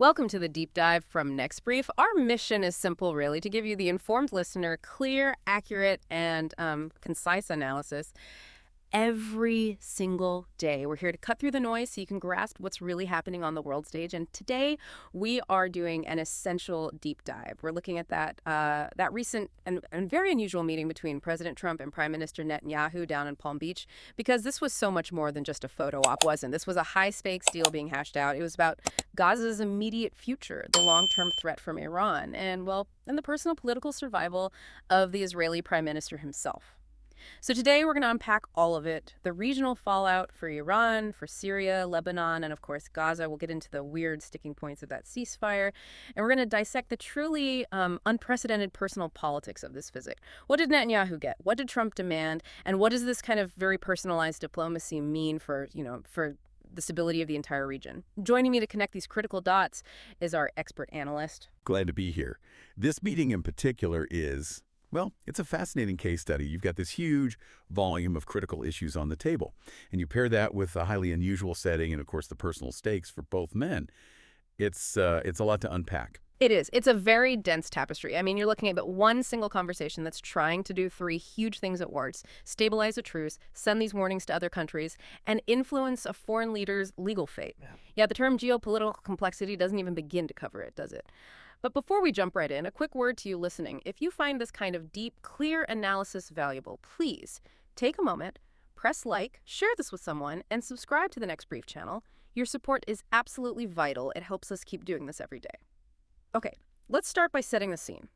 Welcome to the deep dive from Next Brief. Our mission is simple, really, to give you the informed listener clear, accurate, and concise analysis every single day. We're here to cut through the noise so you can grasp what's really happening on the world stage. And today we are doing an essential deep dive. We're looking at that recent and very unusual meeting between President Trump and Prime Minister Netanyahu down in Palm Beach, because this was so much more than just a photo op, wasn't. This was a high-stakes deal being hashed out. It was about Gaza's immediate future, the long-term threat from Iran, and the personal political survival of the Israeli Prime Minister himself. So today we're going to unpack all of it, the regional fallout for Iran, for Syria, Lebanon, and of course Gaza. We'll get into the weird sticking points of that ceasefire, and we're going to dissect the truly unprecedented personal politics of this visit. What did Netanyahu get? What did Trump demand? And what does this kind of very personalized diplomacy mean for the stability of the entire region? Joining me to connect these critical dots is our expert analyst. Glad to be here. This meeting in particular is, well, it's a fascinating case study. You've got this huge volume of critical issues on the table, and you pair that with a highly unusual setting and, of course, the personal stakes for both men. It's a lot to unpack. It is. It's a very dense tapestry. I mean, you're looking at but one single conversation that's trying to do three huge things at once: stabilize a truce, send these warnings to other countries, and influence a foreign leader's legal fate. Yeah, the term geopolitical complexity doesn't even begin to cover it, does it? But before we jump right in, a quick word to you listening. If you find this kind of deep, clear analysis valuable, please take a moment, press like, share this with someone, and subscribe to the Next Brief channel. Your support is absolutely vital. It helps us keep doing this every day. Okay, let's start by setting the scene.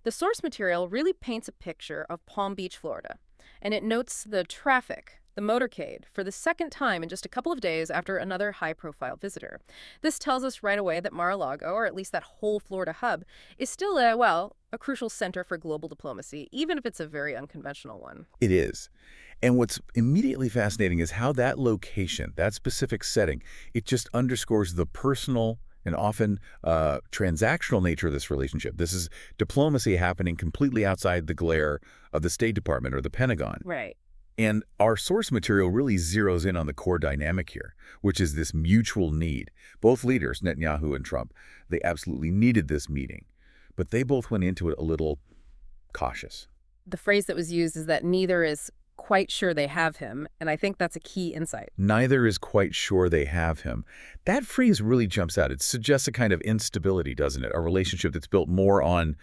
The source material really paints a picture of Palm Beach, Florida, and it notes the traffic, the motorcade, for the second time in just a couple of days after another high-profile visitor. This tells us right away that Mar-a-Lago, or at least that whole Florida hub, is still a crucial center for global diplomacy, even if it's a very unconventional one. It is. And what's immediately fascinating is how that location, that specific setting, it just underscores the personal and often transactional nature of this relationship. This is diplomacy happening completely outside the glare of the State Department or the Pentagon. Right. And our source material really zeroes in on the core dynamic here, which is this mutual need. Both leaders, Netanyahu and Trump, they absolutely needed this meeting, but they both went into it a little cautious. The phrase that was used is that neither is quite sure they have him, and I think that's a key insight. Neither is quite sure they have him. That phrase really jumps out. It suggests a kind of instability, doesn't it? A relationship that's built more on,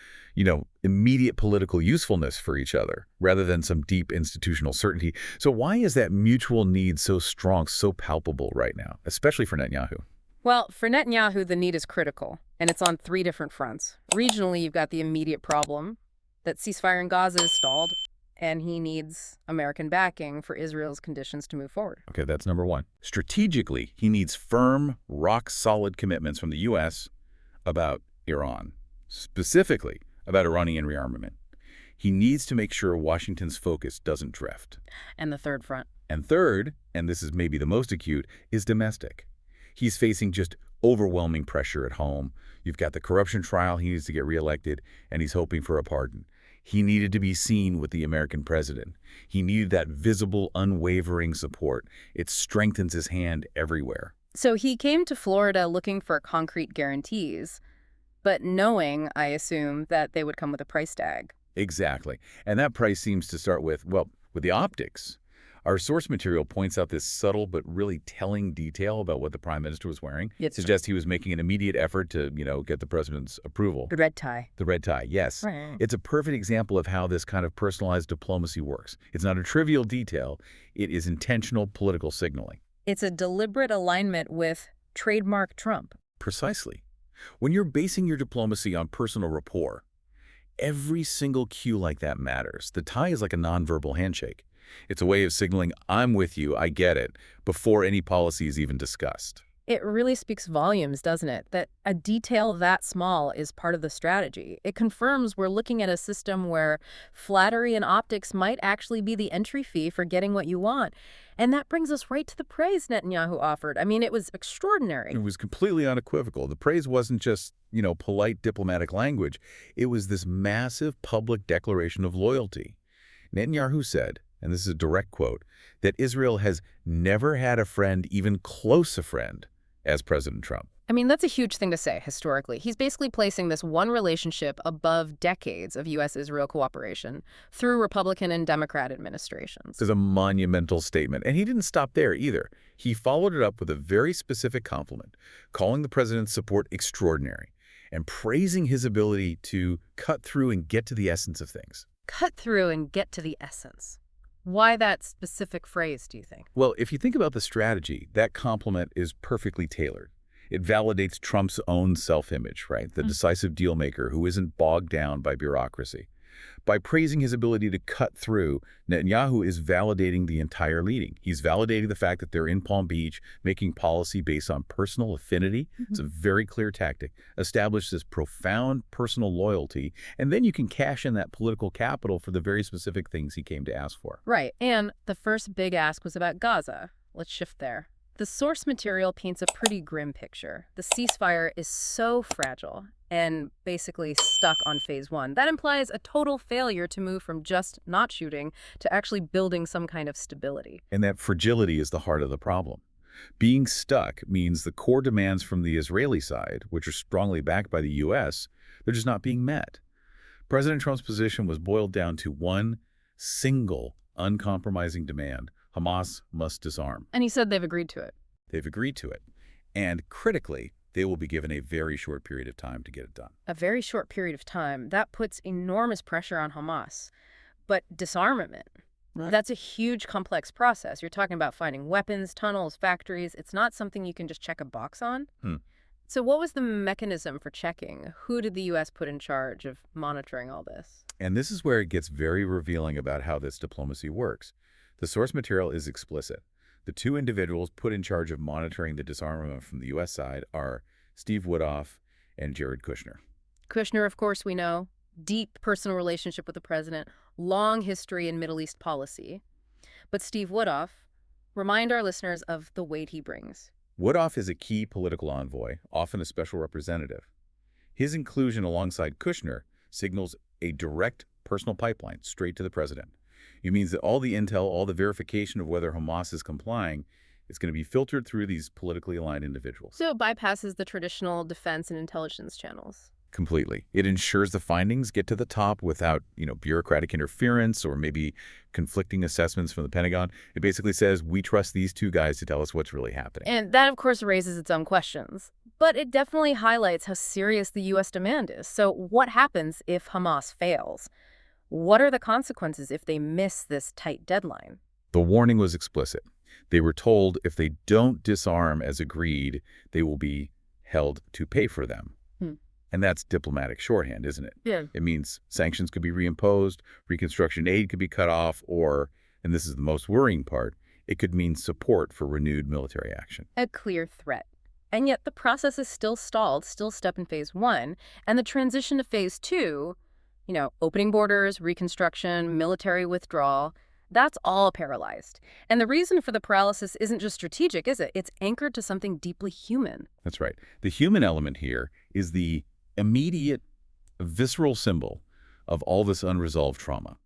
immediate political usefulness for each other, rather than some deep institutional certainty. So why is that mutual need so strong, so palpable right now, especially for Netanyahu? Well, for Netanyahu, the need is critical, and it's on three different fronts. Regionally, you've got the immediate problem that ceasefire in Gaza is stalled, and he needs American backing for Israel's conditions to move forward. Okay, that's number one. Strategically, he needs firm, rock-solid commitments from the U.S. about Iran, specifically about Iranian rearmament. He needs to make sure Washington's focus doesn't drift. And the third front? And third, and this is maybe the most acute, is domestic. He's facing just overwhelming pressure at home. You've got the corruption trial, he needs to get reelected, and he's hoping for a pardon. He needed to be seen with the American president. He needed that visible, unwavering support. It strengthens his hand everywhere. So he came to Florida looking for concrete guarantees, but knowing, I assume, that they would come with a price tag. Exactly. And that price seems to start with the optics. Our source material points out this subtle but really telling detail about what the prime minister was wearing. It suggests he was making an immediate effort to, get the president's approval. The red tie. The red tie, yes. Right. It's a perfect example of how this kind of personalized diplomacy works. It's not a trivial detail. It is intentional political signaling. It's a deliberate alignment with trademark Trump. Precisely. When you're basing your diplomacy on personal rapport, every single cue like that matters. The tie is like a nonverbal handshake. It's a way of signaling, I'm with you, I get it, before any policy is even discussed. It really speaks volumes, doesn't it, that a detail that small is part of the strategy. It confirms we're looking at a system where flattery and optics might actually be the entry fee for getting what you want. And that brings us right to the praise Netanyahu offered. I mean, it was extraordinary. It was completely unequivocal. The praise wasn't just, polite diplomatic language. It was this massive public declaration of loyalty. Netanyahu said, and this is a direct quote, that Israel has never had a friend, even close a friend, as President Trump. I mean, that's a huge thing to say historically. He's basically placing this one relationship above decades of U.S.-Israel cooperation through Republican and Democrat administrations. This is a monumental statement, and he didn't stop there either. He followed it up with a very specific compliment, calling the president's support extraordinary and praising his ability to cut through and get to the essence of things. Cut through and get to the essence. Why that specific phrase, do you think? Well, if you think about the strategy, that compliment is perfectly tailored. It validates Trump's own self-image, right? The decisive deal maker who isn't bogged down by bureaucracy. By praising his ability to cut through, Netanyahu is validating the entire leading. He's validating the fact that they're in Palm Beach, making policy based on personal affinity. It's a very clear tactic. Establish this profound personal loyalty, and then you can cash in that political capital for the very specific things he came to ask for. Right. And the first big ask was about Gaza. Let's shift there. The source material paints a pretty grim picture. The ceasefire is so fragile and basically stuck on phase one. That implies a total failure to move from just not shooting to actually building some kind of stability. And that fragility is the heart of the problem. Being stuck means the core demands from the Israeli side, which are strongly backed by the U.S., they're just not being met. President Trump's position was boiled down to one single, uncompromising demand: Hamas must disarm. And he said they've agreed to it. They've agreed to it. And critically, they will be given a very short period of time to get it done. A very short period of time. That puts enormous pressure on Hamas. But disarmament, that's a huge, complex process. You're talking about finding weapons, tunnels, factories. It's not something you can just check a box on. So what was the mechanism for checking? Who did the U.S. put in charge of monitoring all this? And this is where it gets very revealing about how this diplomacy works. The source material is explicit. The two individuals put in charge of monitoring the disarmament from the U.S. side are Steve Woodruff and Jared Kushner. Kushner, of course, we know, deep personal relationship with the president, long history in Middle East policy. But Steve Woodruff, remind our listeners of the weight he brings. Woodruff is a key political envoy, often a special representative. His inclusion alongside Kushner signals a direct personal pipeline straight to the president. It means that all the intel, all the verification of whether Hamas is complying, is going to be filtered through these politically aligned individuals. So it bypasses the traditional defense and intelligence channels. Completely. It ensures the findings get to the top without, bureaucratic interference or maybe conflicting assessments from the Pentagon. It basically says, we trust these two guys to tell us what's really happening. And that, of course, raises its own questions. But it definitely highlights how serious the U.S. demand is. So what happens if Hamas fails? What are the consequences if they miss this tight deadline? The warning was explicit. They were told if they don't disarm as agreed, they will be held to pay for them. And that's diplomatic shorthand, isn't it? Yeah. It means sanctions could be reimposed, reconstruction aid could be cut off, or, and this is the most worrying part, it could mean support for renewed military action. A clear threat. And yet the process is still stalled, still stuck in phase one. And the transition to phase two, opening borders, reconstruction, military withdrawal, that's all paralyzed. And the reason for the paralysis isn't just strategic, is it? It's anchored to something deeply human. That's right. The human element here is the immediate, visceral symbol of all this unresolved trauma.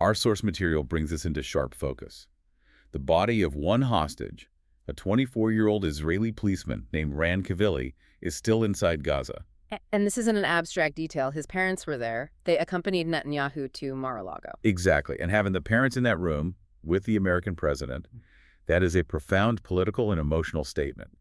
Our source material brings this into sharp focus. The body of one hostage, a 24-year-old Israeli policeman named Ran Kavili, is still inside Gaza. And this isn't an abstract detail. His parents were there. They accompanied Netanyahu to Mar-a-Lago. Exactly. And having the parents in that room with the American president, that is a profound political and emotional statement.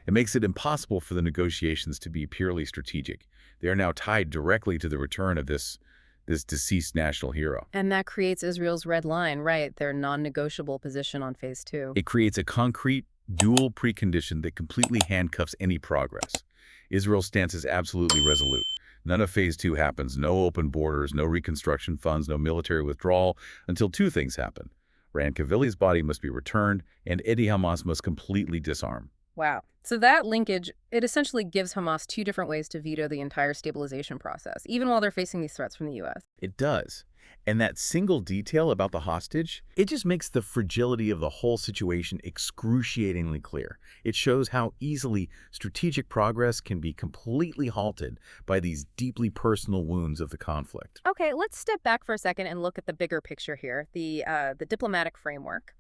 It makes it impossible for the negotiations to be purely strategic. They are now tied directly to the return of this deceased national hero. And that creates Israel's red line, right? Their non-negotiable position on phase two. It creates a concrete, dual precondition that completely handcuffs any progress. Israel's stance is absolutely resolute. None of phase two happens. No open borders, no reconstruction funds, no military withdrawal until two things happen. Ran Kavili's body must be returned, and Hamas must completely disarm. Wow. So that linkage, it essentially gives Hamas two different ways to veto the entire stabilization process, even while they're facing these threats from the U.S. It does. And that single detail about the hostage, it just makes the fragility of the whole situation excruciatingly clear. It shows how easily strategic progress can be completely halted by these deeply personal wounds of the conflict. Okay, let's step back for a second and look at the bigger picture here, the diplomatic framework.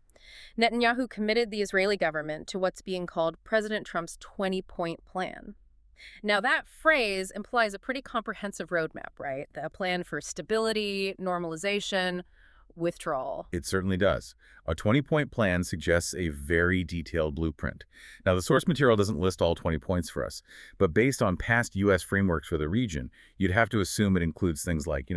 Netanyahu committed the Israeli government to what's being called President Trump's 20-point plan. Now, that phrase implies a pretty comprehensive roadmap, right? A plan for stability, normalization, withdrawal. It certainly does. A 20-point plan suggests a very detailed blueprint. Now, the source material doesn't list all 20 points for us, but based on past U.S. frameworks for the region, you'd have to assume it includes things like,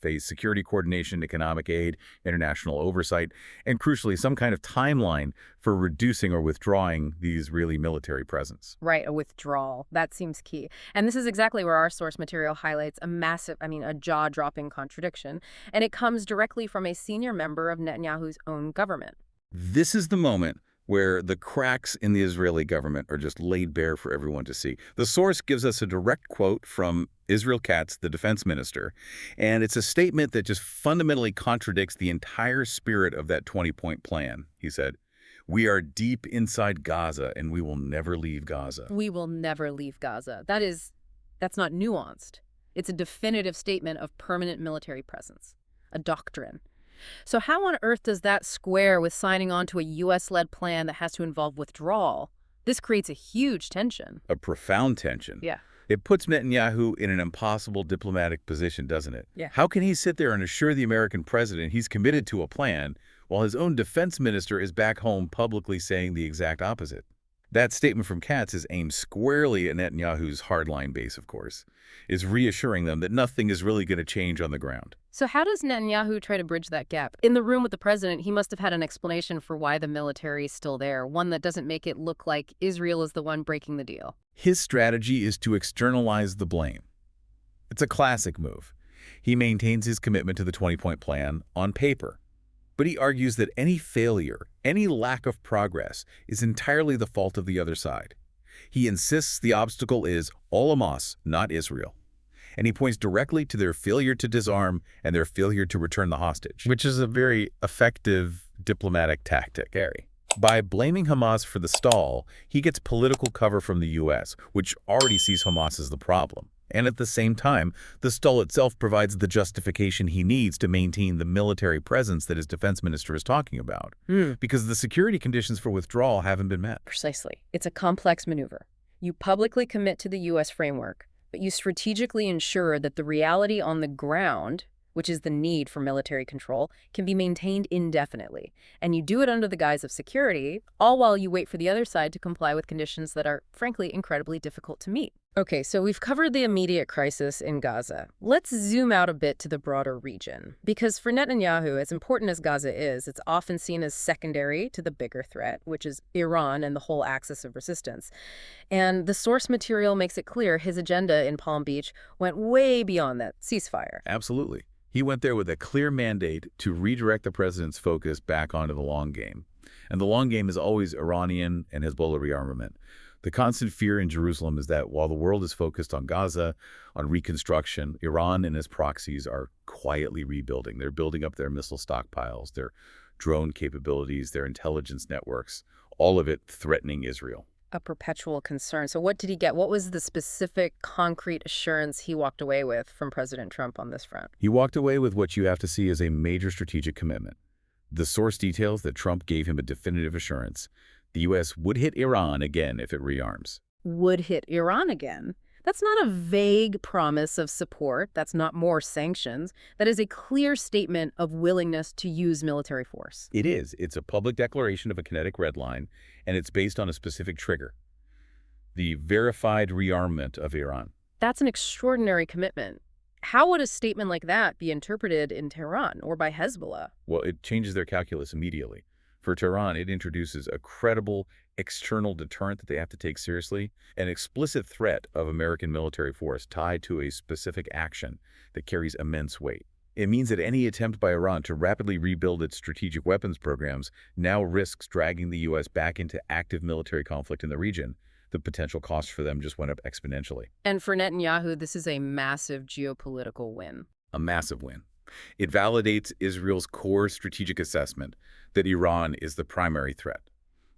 phase security coordination, economic aid, international oversight, and crucially, some kind of timeline for reducing or withdrawing the Israeli military presence. Right, a withdrawal. That seems key. And this is exactly where our source material highlights a jaw-dropping contradiction. And it comes directly from a senior member of Netanyahu's own government. This is the moment where the cracks in the Israeli government are just laid bare for everyone to see. The source gives us a direct quote from Israel Katz, the defense minister, and it's a statement that just fundamentally contradicts the entire spirit of that 20-point plan. He said, "We are deep inside Gaza, and we will never leave Gaza." We will never leave Gaza. That's not nuanced. It's a definitive statement of permanent military presence, a doctrine. So how on earth does that square with signing on to a U.S.-led plan that has to involve withdrawal? This creates a huge tension. A profound tension. Yeah. It puts Netanyahu in an impossible diplomatic position, doesn't it? Yeah. How can he sit there and assure the American president he's committed to a plan while his own defense minister is back home publicly saying the exact opposite? That statement from Katz is aimed squarely at Netanyahu's hardline base, of course. It's reassuring them that nothing is really going to change on the ground. So how does Netanyahu try to bridge that gap? In the room with the president, he must have had an explanation for why the military is still there, one that doesn't make it look like Israel is the one breaking the deal. His strategy is to externalize the blame. It's a classic move. He maintains his commitment to the 20-point plan on paper. But he argues that any failure, any lack of progress, is entirely the fault of the other side. He insists the obstacle is all Hamas, not Israel. And he points directly to their failure to disarm and their failure to return the hostage, which is a very effective diplomatic tactic. By blaming Hamas for the stall, he gets political cover from the U.S., which already sees Hamas as the problem. And at the same time, the stall itself provides the justification he needs to maintain the military presence that his defense minister is talking about. Because the security conditions for withdrawal haven't been met. Precisely. It's a complex maneuver. You publicly commit to the U.S. framework, but you strategically ensure that the reality on the ground, which is the need for military control, can be maintained indefinitely. And you do it under the guise of security, all while you wait for the other side to comply with conditions that are, frankly, incredibly difficult to meet. Okay, so we've covered the immediate crisis in Gaza. Let's zoom out a bit to the broader region. Because for Netanyahu, as important as Gaza is, it's often seen as secondary to the bigger threat, which is Iran and the whole axis of resistance. And the source material makes it clear his agenda in Palm Beach went way beyond that ceasefire. Absolutely. He went there with a clear mandate to redirect the president's focus back onto the long game. And the long game is always Iranian and Hezbollah rearmament. The constant fear in Jerusalem is that while the world is focused on Gaza, on reconstruction, Iran and its proxies are quietly rebuilding. They're building up their missile stockpiles, their drone capabilities, their intelligence networks, all of it threatening Israel. A perpetual concern. So what did he get? What was the specific, concrete assurance he walked away with from President Trump on this front? He walked away with what you have to see as a major strategic commitment. The source details that Trump gave him a definitive assurance. The U.S. would hit Iran again if it rearms. Would hit Iran again? That's not a vague promise of support. That's not more sanctions. That is a clear statement of willingness to use military force. It is. It's a public declaration of a kinetic red line, and it's based on a specific trigger: the verified rearmament of Iran. That's an extraordinary commitment. How would a statement like that be interpreted in Tehran or by Hezbollah? Well, it changes their calculus immediately. For Tehran, it introduces a credible external deterrent that they have to take seriously, an explicit threat of American military force tied to a specific action that carries immense weight. It means that any attempt by Iran to rapidly rebuild its strategic weapons programs now risks dragging the U.S. back into active military conflict in the region. The potential cost for them just went up exponentially. And for Netanyahu, this is a massive geopolitical win. A massive win. It validates Israel's core strategic assessment that Iran is the primary threat,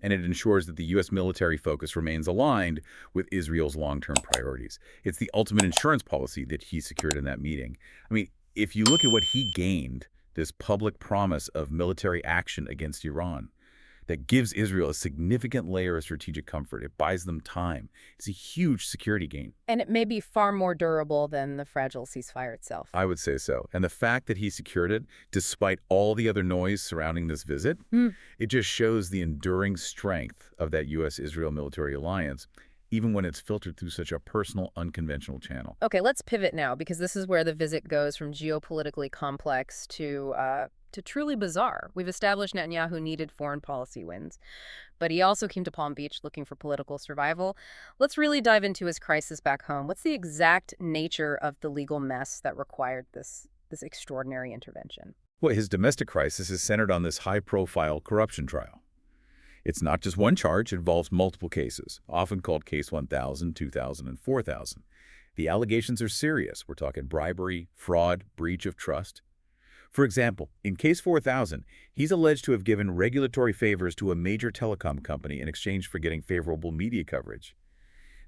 and it ensures that the U.S. military focus remains aligned with Israel's long-term priorities. It's the ultimate insurance policy that he secured in that meeting. I mean, if you look at what he gained, this public promise of military action against Iran, That gives Israel a significant layer of strategic comfort. It buys them time. It's a huge security gain. And it may be far more durable than the fragile ceasefire itself. I would say so. And the fact that he secured it, despite all the other noise surrounding this visit, it just shows the enduring strength of that U.S.-Israel military alliance, even when it's filtered through such a personal, unconventional channel. Okay, let's pivot now, because this is where the visit goes from geopolitically complex to truly bizarre. We've established Netanyahu needed foreign policy wins, but he also came to Palm Beach looking for political survival. Let's really dive into his crisis back home. What's the exact nature of the legal mess that required this extraordinary intervention? Well, his domestic crisis is centered on this high-profile corruption trial. It's not just one charge, it involves multiple cases, often called Case 1000, 2000, and 4000. The allegations are serious. We're talking bribery, fraud, breach of trust. For example, in Case 4000, he's alleged to have given regulatory favors to a major telecom company in exchange for getting favorable media coverage.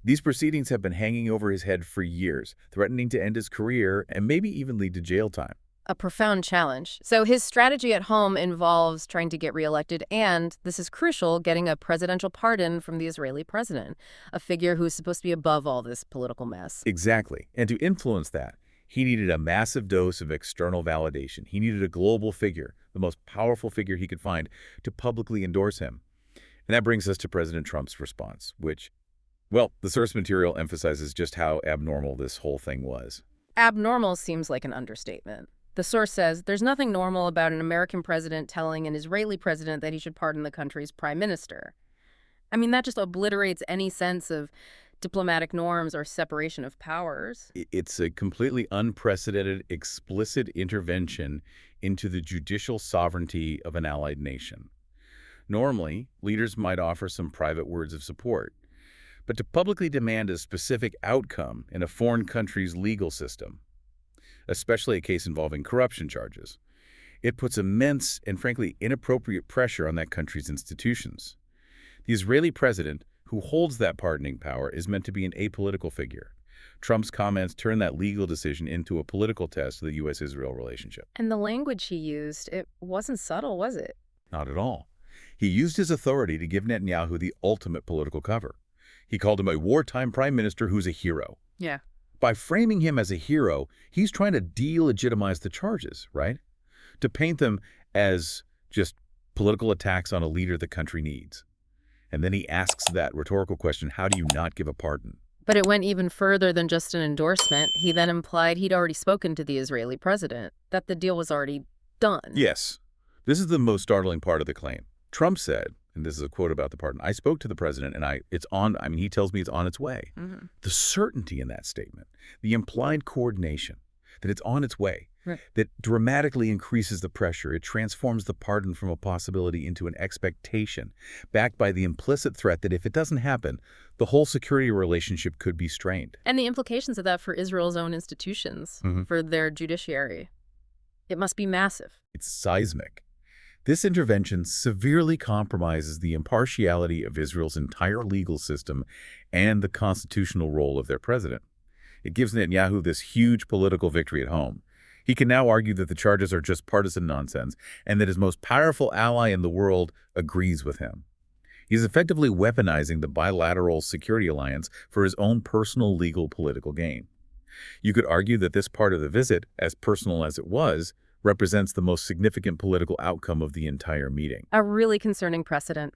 These proceedings have been hanging over his head for years, threatening to end his career and maybe even lead to jail time. A profound challenge. So his strategy at home involves trying to get reelected and, this is crucial, getting a presidential pardon from the Israeli president, a figure who's supposed to be above all this political mess. Exactly. And to influence that, he needed a massive dose of external validation. He needed a global figure, the most powerful figure he could find, to publicly endorse him. And that brings us to President Trump's response, which, well, the source material emphasizes just how abnormal this whole thing was. Abnormal seems like an understatement. The source says there's nothing normal about an American president telling an Israeli president that he should pardon the country's prime minister. I mean, that just obliterates any sense of diplomatic norms or separation of powers. It's a completely unprecedented, explicit intervention into the judicial sovereignty of an allied nation. Normally, leaders might offer some private words of support, but to publicly demand a specific outcome in a foreign country's legal system, especially a case involving corruption charges, it puts immense and frankly inappropriate pressure on that country's institutions. The Israeli president, who holds that pardoning power, is meant to be an apolitical figure. Trump's comments turn that legal decision into a political test of the U.S.-Israel relationship. And the language he used, it wasn't subtle, was it? Not at all. He used his authority to give Netanyahu the ultimate political cover. He called him a wartime prime minister who's a hero. Yeah. By framing him as a hero, he's trying to delegitimize the charges, right? To paint them as just political attacks on a leader the country needs. And then he asks that rhetorical question, how do you not give a pardon? But it went even further than just an endorsement. He then implied he'd already spoken to the Israeli president, that the deal was already done. Yes. This is the most startling part of the claim. Trump said, and this is a quote about the pardon, I spoke to the president and he tells me it's on its way. Mm-hmm. The certainty in that statement, the implied coordination, that it's on its way, right, that dramatically increases the pressure. It transforms the pardon from a possibility into an expectation, backed by the implicit threat that if it doesn't happen, the whole security relationship could be strained. And the implications of that for Israel's own institutions, for their judiciary, it must be massive. It's seismic. This intervention severely compromises the impartiality of Israel's entire legal system and the constitutional role of their president. It gives Netanyahu this huge political victory at home. He can now argue that the charges are just partisan nonsense and that his most powerful ally in the world agrees with him. He's effectively weaponizing the bilateral security alliance for his own personal legal political gain. You could argue that this part of the visit, as personal as it was, represents the most significant political outcome of the entire meeting. A really concerning precedent.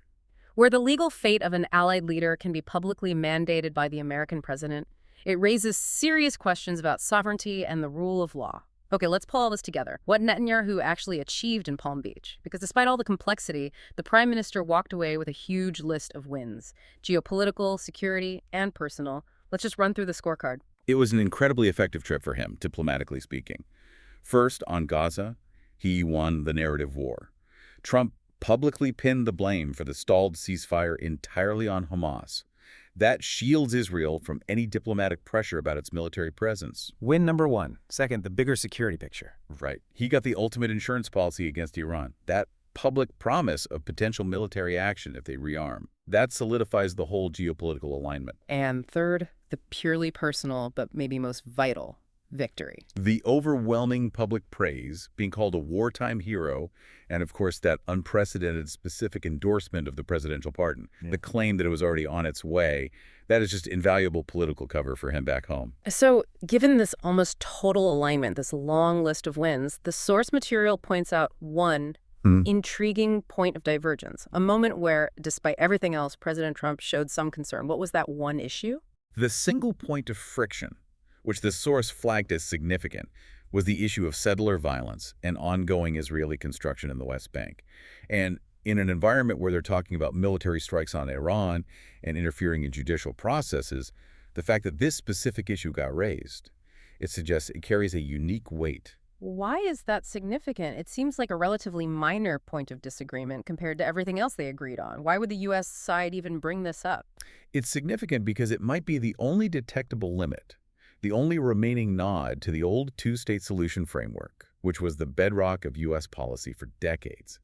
Where the legal fate of an allied leader can be publicly mandated by the American president, it raises serious questions about sovereignty and the rule of law. Okay, let's pull all this together. What Netanyahu actually achieved in Palm Beach. Because despite all the complexity, the prime minister walked away with a huge list of wins. Geopolitical, security, and personal. Let's just run through the scorecard. It was an incredibly effective trip for him, diplomatically speaking. First, on Gaza, he won the narrative war. Trump publicly pinned the blame for the stalled ceasefire entirely on Hamas. That shields Israel from any diplomatic pressure about its military presence. Win number one. Second, the bigger security picture. Right. He got the ultimate insurance policy against Iran. That public promise of potential military action if they rearm. That solidifies the whole geopolitical alignment. And third, the purely personal, but maybe most vital, victory. The overwhelming public praise, being called a wartime hero, and of course that unprecedented specific endorsement of the presidential pardon, Yeah. the claim that it was already on its way, that is just invaluable political cover for him back home. So, given this almost total alignment, this long list of wins, the source material points out one intriguing point of divergence, a moment where, despite everything else, President Trump showed some concern. What was that one issue? The single point of friction, which the source flagged as significant, was the issue of settler violence and ongoing Israeli construction in the West Bank. And in an environment where they're talking about military strikes on Iran and interfering in judicial processes, the fact that this specific issue got raised, it suggests it carries a unique weight. Why is that significant? It seems like a relatively minor point of disagreement compared to everything else they agreed on. Why would the U.S. side even bring this up? It's significant because it might be the only detectable limit, the only remaining nod to the old two-state solution framework, which was the bedrock of U.S. policy for decades.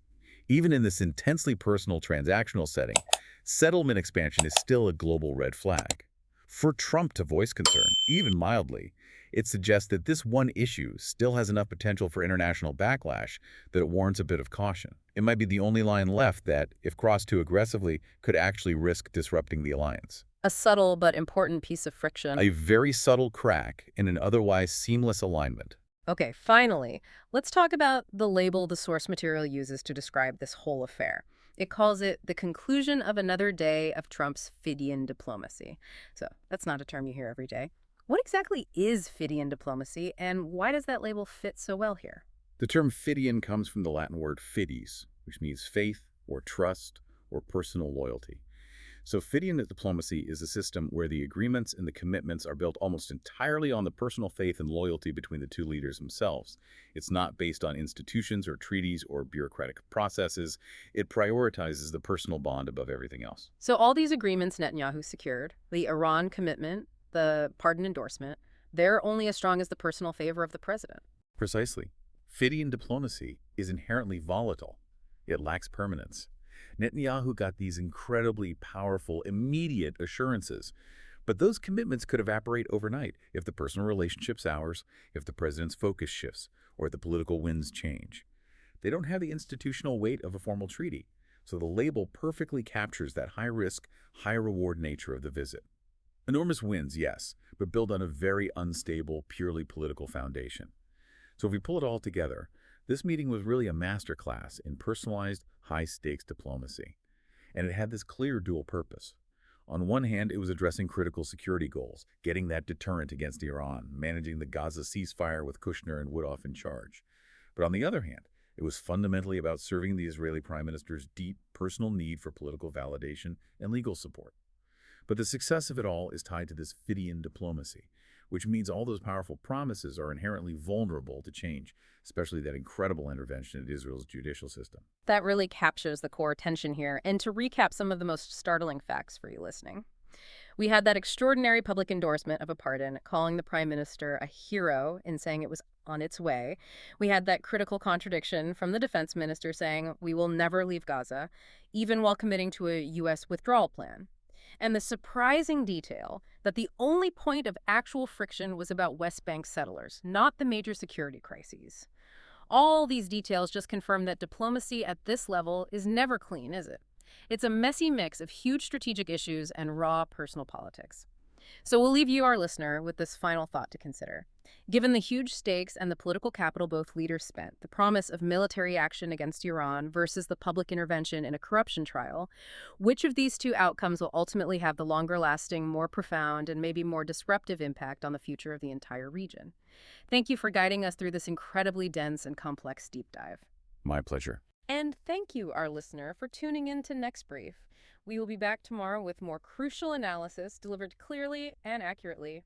Even in this intensely personal transactional setting, settlement expansion is still a global red flag. For Trump to voice concern, even mildly, it suggests that this one issue still has enough potential for international backlash that it warrants a bit of caution. It might be the only line left that, if crossed too aggressively, could actually risk disrupting the alliance. A subtle but important piece of friction. A very subtle crack in an otherwise seamless alignment. Okay, finally, let's talk about the label the source material uses to describe this whole affair. It calls it the conclusion of another day of Trump's Fidian diplomacy. So that's not a term you hear every day. What exactly is Fidian diplomacy, and why does that label fit so well here? The term Fidian comes from the Latin word fides, which means faith or trust or personal loyalty. So Fidian diplomacy is a system where the agreements and the commitments are built almost entirely on the personal faith and loyalty between the two leaders themselves. It's not based on institutions or treaties or bureaucratic processes. It prioritizes the personal bond above everything else. So all these agreements Netanyahu secured, the Iran commitment, the pardon endorsement, they're only as strong as the personal favor of the president. Precisely. Fidian diplomacy is inherently volatile. It lacks permanence. Netanyahu got these incredibly powerful, immediate assurances. But those commitments could evaporate overnight if the personal relationship sours, if the president's focus shifts, or if the political winds change. They don't have the institutional weight of a formal treaty, so the label perfectly captures that high-risk, high-reward nature of the visit. Enormous wins, yes, but built on a very unstable, purely political foundation. So if we pull it all together, this meeting was really a masterclass in personalized, high-stakes diplomacy. And it had this clear dual purpose. On one hand, it was addressing critical security goals, getting that deterrent against Iran, managing the Gaza ceasefire with Kushner and Woodruff in charge. But on the other hand, it was fundamentally about serving the Israeli Prime Minister's deep personal need for political validation and legal support. But the success of it all is tied to this Fidian diplomacy, which means all those powerful promises are inherently vulnerable to change, especially that incredible intervention in Israel's judicial system. That really captures the core tension here. And to recap some of the most startling facts for you listening. We had that extraordinary public endorsement of a pardon, calling the prime minister a hero and saying it was on its way. We had that critical contradiction from the defense minister saying we will never leave Gaza, even while committing to a U.S. withdrawal plan. And the surprising detail that the only point of actual friction was about West Bank settlers, not the major security crises. All these details just confirm that diplomacy at this level is never clean, is it? It's a messy mix of huge strategic issues and raw personal politics. So we'll leave you, our listener, with this final thought to consider. Given the huge stakes and the political capital both leaders spent, the promise of military action against Iran versus the public intervention in a corruption trial, which of these two outcomes will ultimately have the longer-lasting, more profound, and maybe more disruptive impact on the future of the entire region? Thank you for guiding us through this incredibly dense and complex deep dive. My pleasure. And thank you, our listener, for tuning in to Next Brief. We will be back tomorrow with more crucial analysis delivered clearly and accurately.